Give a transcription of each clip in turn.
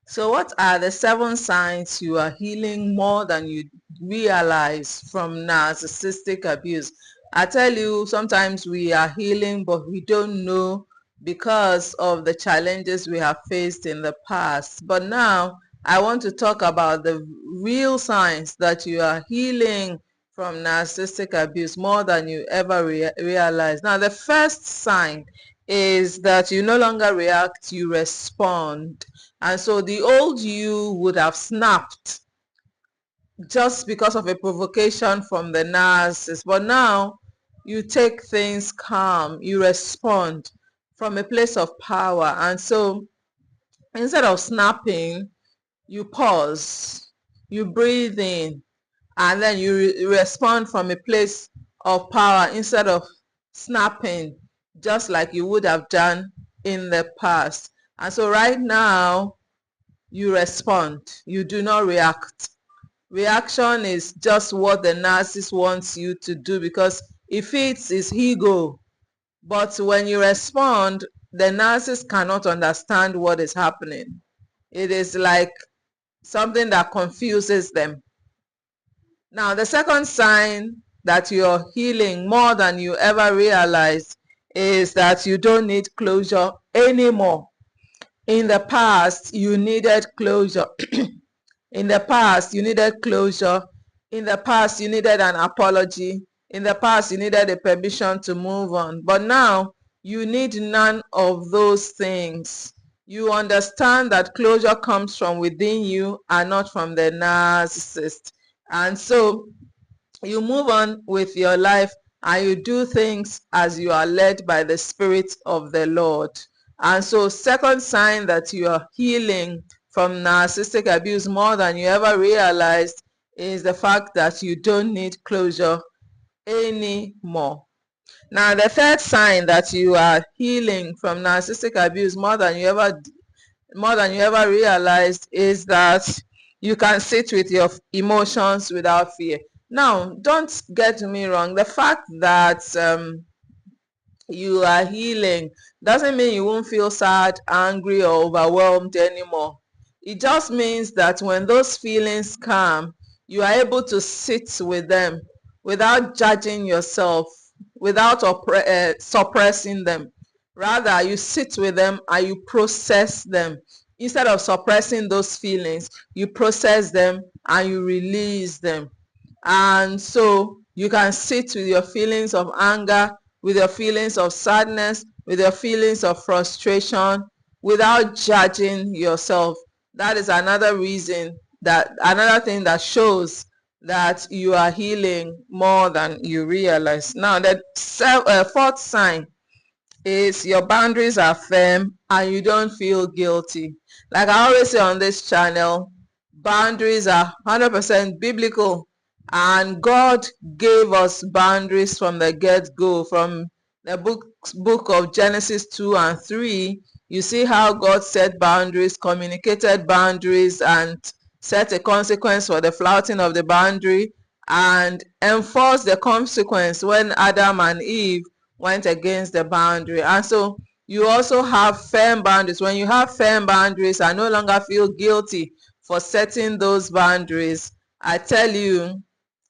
So what are the 7 signs you are healing more than you realize from narcissistic abuse? I tell you, sometimes we are healing, but we don't know because of the challenges we have faced in the past. But now I want to talk about the real signs that you are healing from narcissistic abuse more than you ever realize. Now, the first sign is that you no longer react, you respond. And so the old you would have snapped just because of a provocation from the narcissist. But now you take things calm, you respond from a place of power. And so instead of snapping, you pause, you breathe in, and then you respond from a place of power instead of snapping just like you would have done in the past. And so right now, you respond. You do not react. Reaction is just what the narcissist wants you to do because it fits his ego. But when you respond, the narcissist cannot understand what is happening. It is like something that confuses them. Now, the second sign that you're healing more than you ever realized is that you don't need closure anymore. In the past, you needed closure. In the past, you needed closure. In the past, you needed an apology. In the past, you needed a permission to move on. But now, you need none of those things. You understand that closure comes from within you and not from the narcissist. And so, you move on with your life and you do things as you are led by the Spirit of the Lord. And so, second sign that you are healing from narcissistic abuse more than you ever realized is the fact that you don't need closure anymore. Now, the third sign that you are healing from narcissistic abuse more than you ever realized is that you can sit with your emotions without fear. Now, don't get me wrong. The fact that you are healing doesn't mean you won't feel sad, angry, or overwhelmed anymore. It just means that when those feelings come, you are able to sit with them without judging yourself, without suppressing them. Rather, you sit with them and you process them. Instead of suppressing those feelings, you process them and you release them. And so you can sit with your feelings of anger, with your feelings of sadness, with your feelings of frustration without judging yourself. That is another thing that shows that you are healing more than you realize. Now, the fourth sign is your boundaries are firm and you don't feel guilty. Like I always say on this channel, boundaries are 100% biblical, and God gave us boundaries from the get-go. From the book of Genesis 2 and 3, you see how God set boundaries, communicated boundaries, and set a consequence for the flouting of the boundary, and enforced the consequence when Adam and Eve went against the boundary. And so you also have firm boundaries. When you have firm boundaries, I no longer feel guilty for setting those boundaries. I tell you,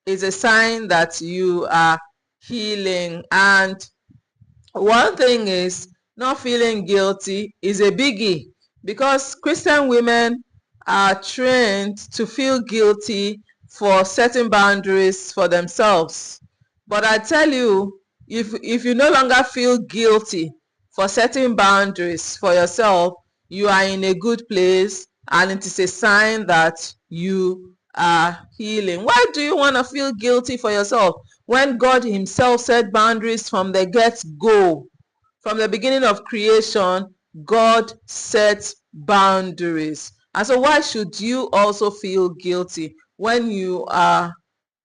it's a sign that you are healing. And one thing is, not feeling guilty is a biggie, because Christian women are trained to feel guilty for setting boundaries for themselves. But I tell you, if you no longer feel guilty for setting boundaries for yourself, you are in a good place, and it is a sign that you are healing. Why do you want to feel guilty for yourself when God himself set boundaries from the get-go? From the beginning of creation, God set boundaries. And so why should you also feel guilty when you are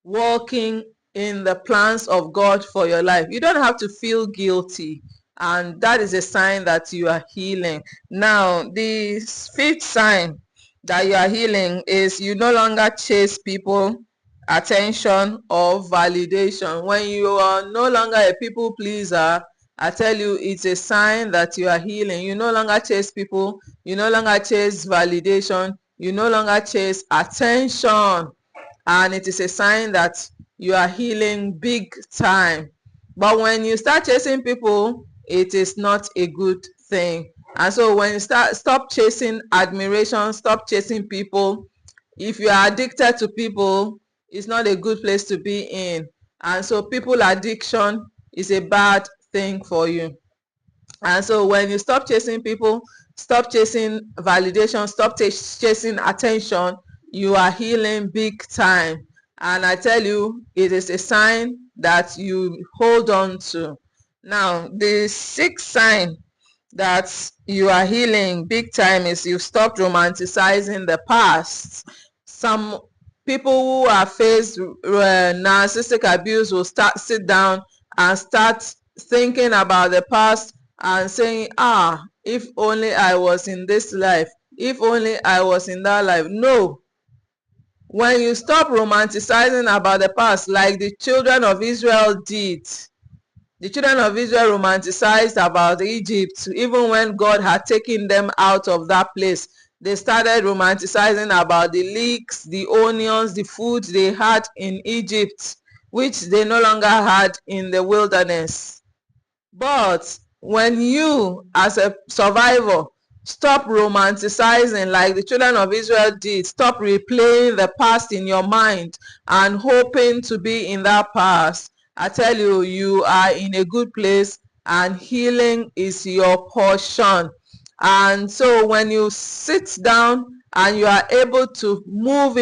walking in the plans of God for your life? You don't have to feel guilty, and that is a sign that you are healing. Now, the fifth sign that you are healing is you no longer chase people, attention, or validation. When you are no longer a people pleaser I tell you, it's a sign that you are healing. You no longer chase people. You no longer chase validation. You no longer chase attention. And it is a sign that you are healing big time. But when you start chasing people, it is not a good thing. And so when you stop chasing admiration, stop chasing people. If you are addicted to people, it's not a good place to be in. And so people addiction is a bad thing for you. And so when you stop chasing people, stop chasing validation, stop chasing attention, you are healing big time. And I tell you, it is a sign that you hold on to. Now, the sixth sign that you are healing big time is you stopped romanticizing the past. Some people who are faced narcissistic abuse will sit down and start thinking about the past and saying, if only I was in this life, if only I was in that life. No. When you stop romanticizing about the past, like the children of Israel did, the children of Israel romanticized about Egypt. Even when God had taken them out of that place, they started romanticizing about the leeks, the onions, the food they had in Egypt, which they no longer had in the wilderness. But when you, as a survivor, stop romanticizing like the children of Israel did, stop replaying the past in your mind and hoping to be in that past, I tell you, you are in a good place and healing is your portion. And so when you sit down and you are able to move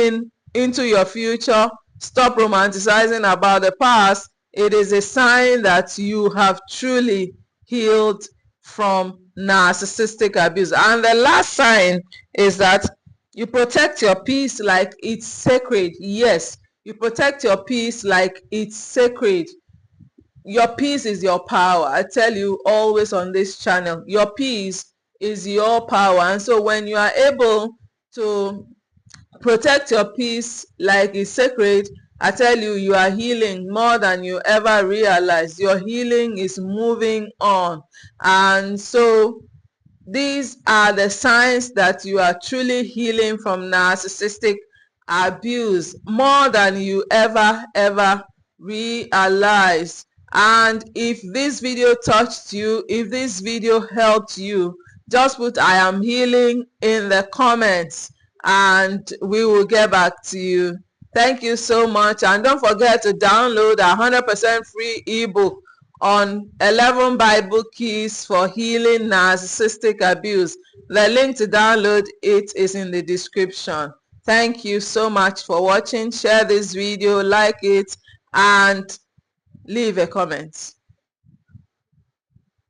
into your future, stop romanticizing about the past, it is a sign that you have truly healed from narcissistic abuse. And the last sign is that you protect your peace like it's sacred. Yes, you protect your peace like it's sacred. Your peace is your power. I tell you always on this channel, your peace is your power. And so when you are able to protect your peace like it's sacred, I tell you, you are healing more than you ever realized. Your healing is moving on. And so these are the signs that you are truly healing from narcissistic abuse more than you ever realized. And if this video touched you, if this video helped you, just put "I am healing" in the comments and we will get back to you. Thank you so much, and don't forget to download a 100% free ebook on 11 Bible keys for healing narcissistic abuse. The link to download it is in the description. Thank you so much for watching. Share this video, like it, and leave a comment.